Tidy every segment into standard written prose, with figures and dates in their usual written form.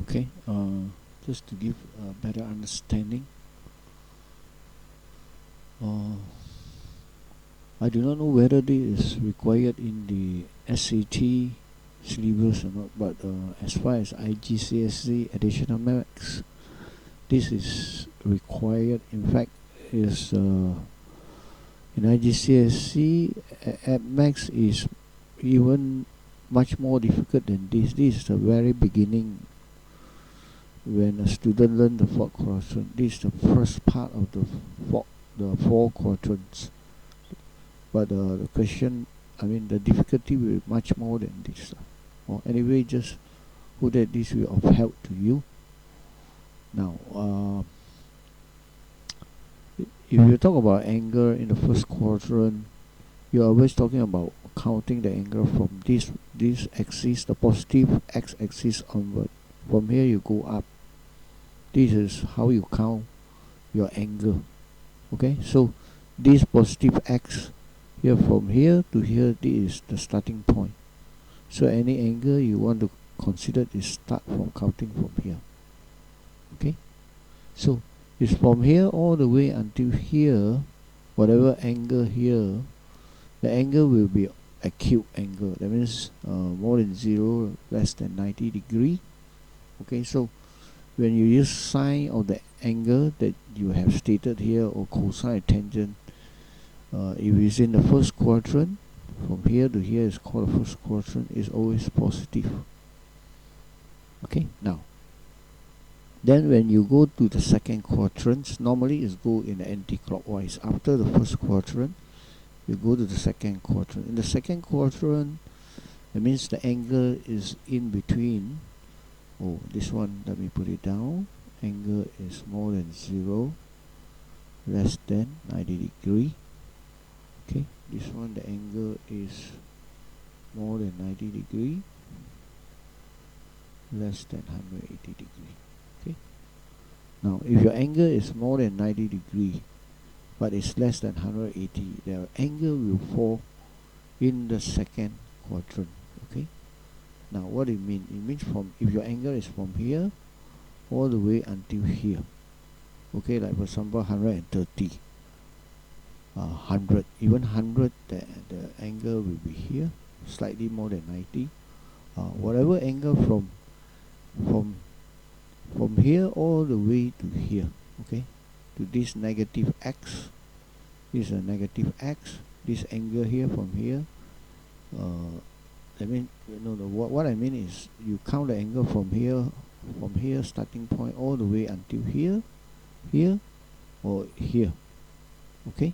Okay, just to give a better understanding, I do not know whether this is required in the SAT syllabus or not, but as far as IGCSE additional maths, this is required. In fact, is in IGCSE at max is even much more difficult than this. This is the very beginning when a student learn the fourth quadrant. This is the first part of the four quadrants. But the question, the difficulty will be much more than this. Or anyway, just hope that this will of help to you. Now, if you talk about angle in the first quadrant, you're always talking about counting the angle from this axis, the positive x-axis onward. From here you go up. This is how you count your angle. Okay, so this positive x here, from here to here, this is the starting point. So any angle you want to consider is start from counting from here. Okay, so it's from here all the way until here. Whatever angle here, the angle will be acute angle. That means more than 0, less than 90 degree. Okay, so when you use sine of the angle that you have stated here, or cosine tangent, if it's in the first quadrant, from here to here is called the first quadrant, is always positive. Okay, now then when you go to the second quadrant, normally it's go in the anti-clockwise. After the first quadrant, you go to the second quadrant. In the second quadrant, it means the angle is in between. Oh, this one, let me put it down. Angle is more than 0, less than 90 degree. Okay, this one, the angle is more than 90 degree, less than 180 degree. Okay, now if your angle is more than 90 degree but it's less than 180, the angle will fall in the second quadrant. Okay, now what it means? It means from, if your angle is from here all the way until here, okay, like for example 130, 100, even 100, the angle will be here, slightly more than 90. Whatever angle from here all the way to here, okay, to this negative x, this is a negative x, this angle here from here, I mean, what I mean is you count the angle from here starting point all the way until here, or here. Okay,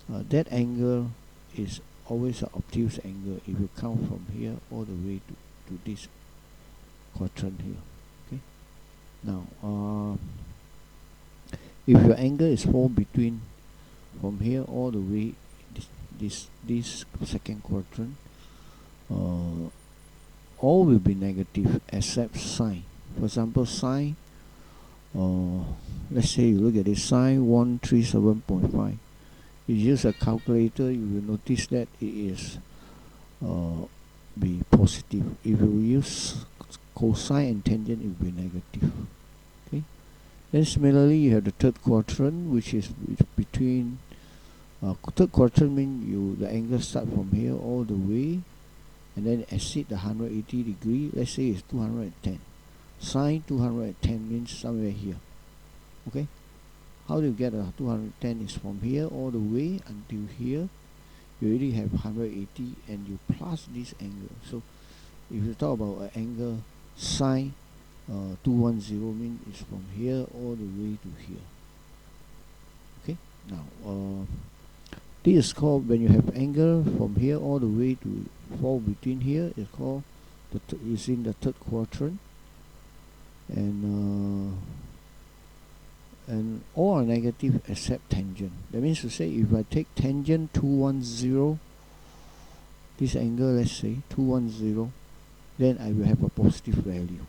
that angle is always an obtuse angle if you count from here all the way to this quadrant here. Okay, now if your angle is fall between from here all the way this second quadrant, all will be negative except sine. For example, sine, let's say you look at this, sine 137.5. You use a calculator, you will notice that it is be positive. If you use cosine and tangent, it will be negative. Okay. Then similarly, you have the third quadrant, which is between. Third quadrant means the angle start from here all the way, and then exceed the 180 degree. Let's say it's 210. Sine 210 means somewhere here. Okay. How do you get a 210? Is from here all the way until here. You already have 180, and you plus this angle. So if you talk about an angle sine 210 means it's from here all the way to here. Okay. Now this is called, when you have angle from here all the way to fall between here, it's called is in the third quadrant, and all are negative except tangent. That means to say, if I take tangent 210, this angle, let's say 210, then I will have a positive value.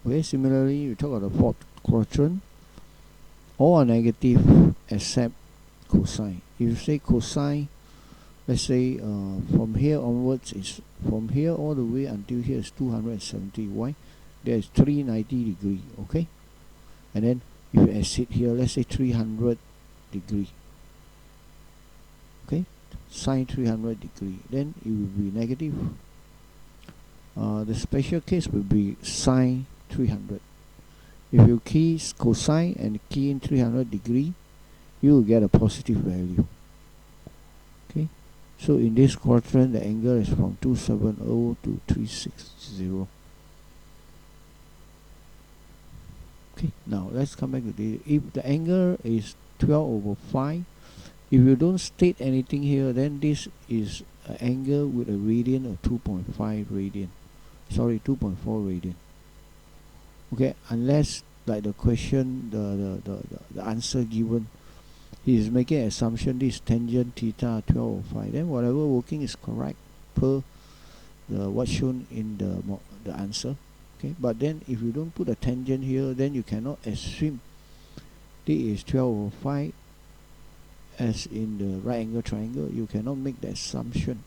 Okay, similarly, you talk about the fourth quadrant, all are negative except cosine. If you say cosine, let's say from here onwards, is from here all the way until here is 270. Why? there is 390 degree, okay? And then if you exceed here, let's say 300 degree, okay, sine 300 degree, then it will be negative. The special case will be sine 300. If you key cosine and key in 300 degree, you will get a positive value. Okay, so in this quadrant, the angle is from 270 to 360. Okay, now let's come back to this. If the angle is 12/5, if you don't state anything here, then this is an angle with a radian of 2.5 radian. Sorry, 2.4 radian. Okay, unless like the question, the answer given, he is making an assumption this tangent theta 12/5, then whatever working is correct per the what's shown in the answer. Okay, but then if you don't put a tangent here, then you cannot assume this is 12/5 as in the right angle triangle. You cannot make the assumption.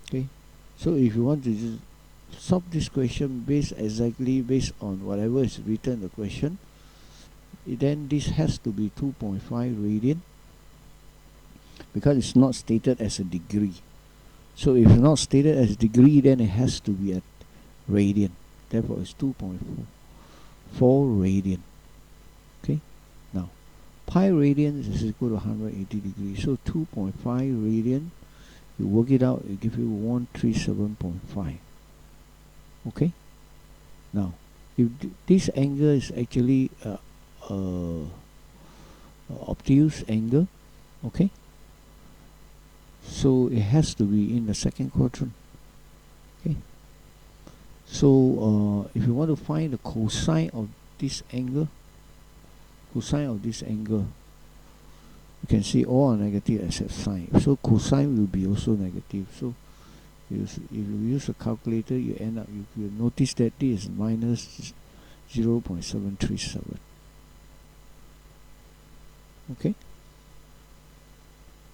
Okay, so if you want to just solve this question exactly based on whatever is written in the question, then this has to be 2.5 radian, because it's not stated as a degree. So if it's not stated as a degree, then it has to be a radian. Therefore it's 2.4 radian. Okay, now pi radians is equal to 180 degrees, so 2.5 radian, you work it out, it gives you 137.5. Okay, now if this angle is actually obtuse angle, okay, so it has to be in the second quadrant. Okay, so if you want to find the cosine of this angle, you can see all are negative except sine, so cosine will be also negative. So if you use a calculator, you end up, you notice that this is minus 0.737. Okay.